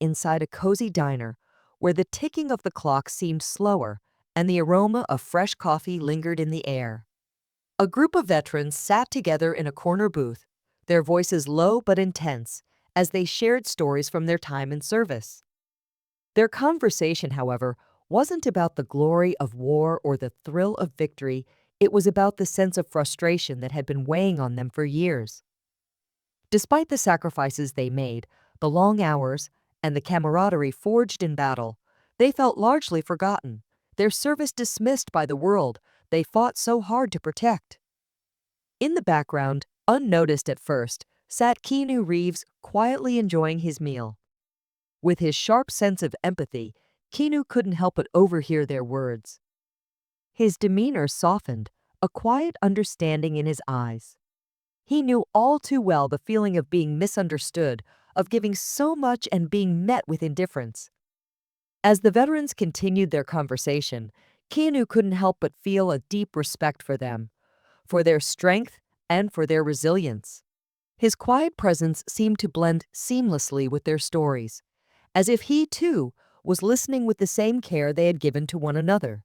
inside a cozy diner where the ticking of the clock seemed slower and the aroma of fresh coffee lingered in the air. A group of veterans sat together in a corner booth, their voices low but intense, as they shared stories from their time in service. Their conversation, however, wasn't about the glory of war or the thrill of victory. It was about the sense of frustration that had been weighing on them for years. Despite the sacrifices they made, the long hours, and the camaraderie forged in battle, they felt largely forgotten, their service dismissed by the world they fought so hard to protect. In the background, unnoticed at first, sat Keanu Reeves quietly enjoying his meal. With his sharp sense of empathy, Keanu couldn't help but overhear their words. His demeanor softened, a quiet understanding in his eyes. He knew all too well the feeling of being misunderstood, of giving so much and being met with indifference. As the veterans continued their conversation, Keanu couldn't help but feel a deep respect for them, for their strength and for their resilience. His quiet presence seemed to blend seamlessly with their stories, as if he, too, was listening with the same care they had given to one another.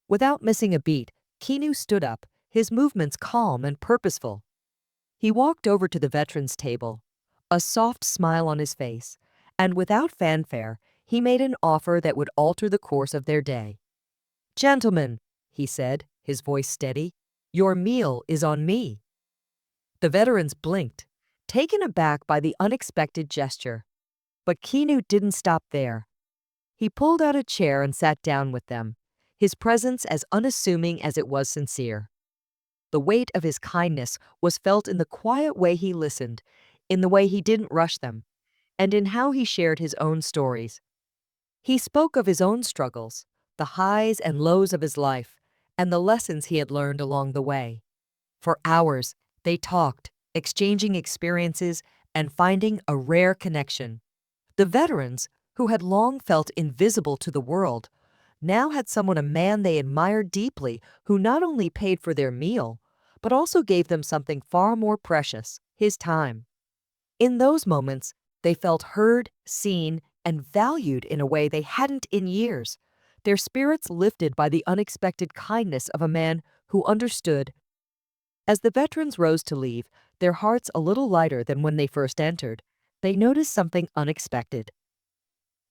Without missing a beat, Keanu stood up, his movements calm and purposeful. He walked over to the veterans' table, a soft smile on his face, and without fanfare, he made an offer that would alter the course of their day. "Gentlemen," he said, his voice steady, "your meal is on me." The veterans blinked, taken aback by the unexpected gesture. But Keanu didn't stop there. He pulled out a chair and sat down with them, his presence as unassuming as it was sincere. The weight of his kindness was felt in the quiet way he listened, in the way he didn't rush them, and in how he shared his own stories. He spoke of his own struggles, the highs and lows of his life, and the lessons he had learned along the way. For hours, they talked, exchanging experiences and finding a rare connection. The veterans, who had long felt invisible to the world, now had a man they admired deeply, who not only paid for their meal, but also gave them something far more precious, his time. In those moments, they felt heard, seen, and valued in a way they hadn't in years, their spirits lifted by the unexpected kindness of a man who understood. As the veterans rose to leave, their hearts a little lighter than when they first entered, they noticed something unexpected.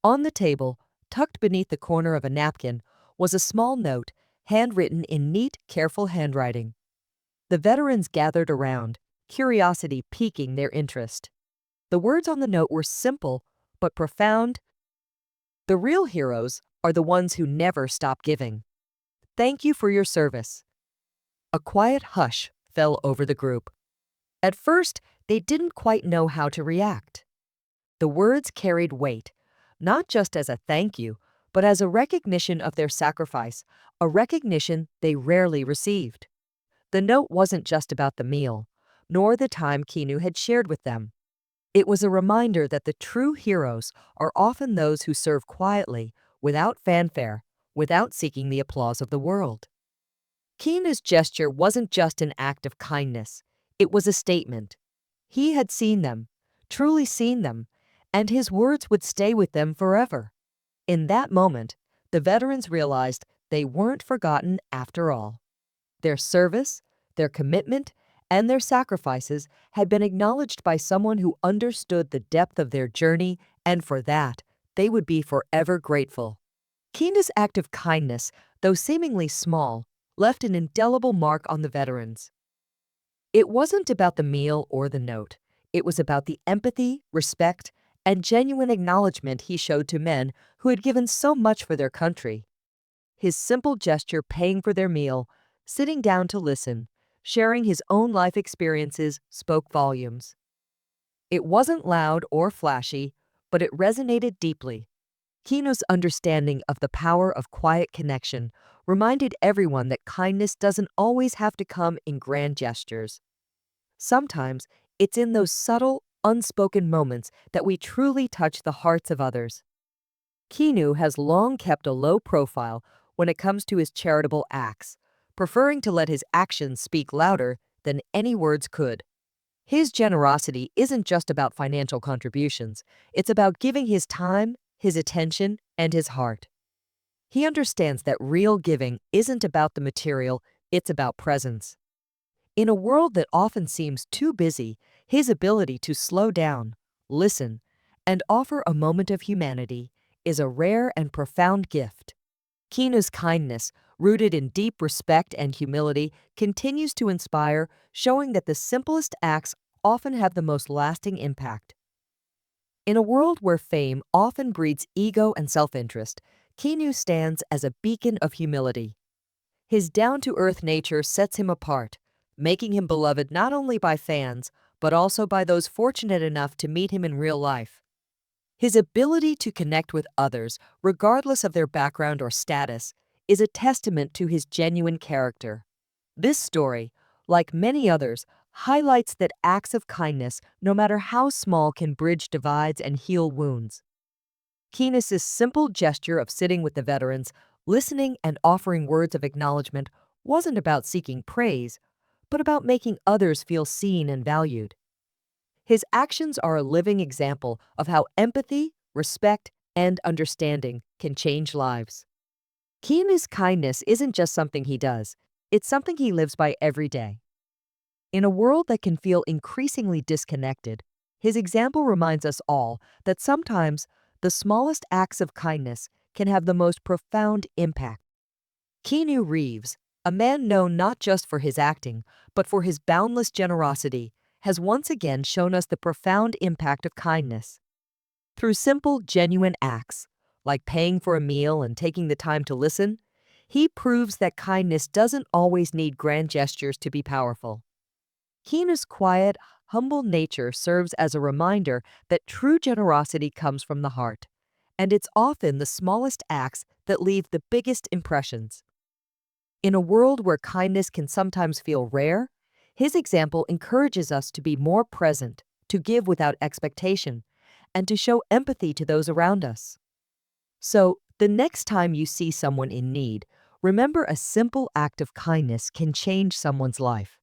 On the table, tucked beneath the corner of a napkin, was a small note, handwritten in neat, careful handwriting. The veterans gathered around, curiosity piquing their interest. The words on the note were simple, but profound. "The real heroes are the ones who never stop giving. Thank you for your service." A quiet hush fell over the group. At first, they didn't quite know how to react. The words carried weight, not just as a thank you, but as a recognition of their sacrifice, a recognition they rarely received. The note wasn't just about the meal, nor the time Keanu had shared with them. It was a reminder that the true heroes are often those who serve quietly, without fanfare, without seeking the applause of the world. Keanu's gesture wasn't just an act of kindness, it was a statement. He had seen them, truly seen them, and his words would stay with them forever. In that moment, the veterans realized they weren't forgotten after all. Their service, their commitment, and their sacrifices had been acknowledged by someone who understood the depth of their journey, and for that, they would be forever grateful. Keanu's act of kindness, though seemingly small, left an indelible mark on the veterans. It wasn't about the meal or the note. It was about the empathy, respect, and genuine acknowledgement he showed to men who had given so much for their country. His simple gesture paying for their meal, sitting down to listen, sharing his own life experiences spoke volumes. It wasn't loud or flashy, but it resonated deeply. Keanu's understanding of the power of quiet connection reminded everyone that kindness doesn't always have to come in grand gestures. Sometimes it's in those subtle, unspoken moments that we truly touch the hearts of others. Keanu has long kept a low profile when it comes to his charitable acts, preferring to let his actions speak louder than any words could. His generosity isn't just about financial contributions, it's about giving his time, his attention, and his heart. He understands that real giving isn't about the material, it's about presence. In a world that often seems too busy, his ability to slow down, listen, and offer a moment of humanity is a rare and profound gift. Keena's kindness, rooted in deep respect and humility, continues to inspire, showing that the simplest acts often have the most lasting impact. In a world where fame often breeds ego and self-interest, Keanu stands as a beacon of humility. His down-to-earth nature sets him apart, making him beloved not only by fans, but also by those fortunate enough to meet him in real life. His ability to connect with others, regardless of their background or status, is a testament to his genuine character. This story, like many others, highlights that acts of kindness, no matter how small, can bridge divides and heal wounds. Keena's simple gesture of sitting with the veterans, listening and offering words of acknowledgement wasn't about seeking praise, but about making others feel seen and valued. His actions are a living example of how empathy, respect, and understanding can change lives. Keena's kindness isn't just something he does, it's something he lives by every day. In a world that can feel increasingly disconnected, his example reminds us all that sometimes the smallest acts of kindness can have the most profound impact. Keanu Reeves, a man known not just for his acting, but for his boundless generosity, has once again shown us the profound impact of kindness. Through simple, genuine acts, like paying for a meal and taking the time to listen, he proves that kindness doesn't always need grand gestures to be powerful. Keena's quiet, humble nature serves as a reminder that true generosity comes from the heart, and it's often the smallest acts that leave the biggest impressions. In a world where kindness can sometimes feel rare, his example encourages us to be more present, to give without expectation, and to show empathy to those around us. So, the next time you see someone in need, remember a simple act of kindness can change someone's life.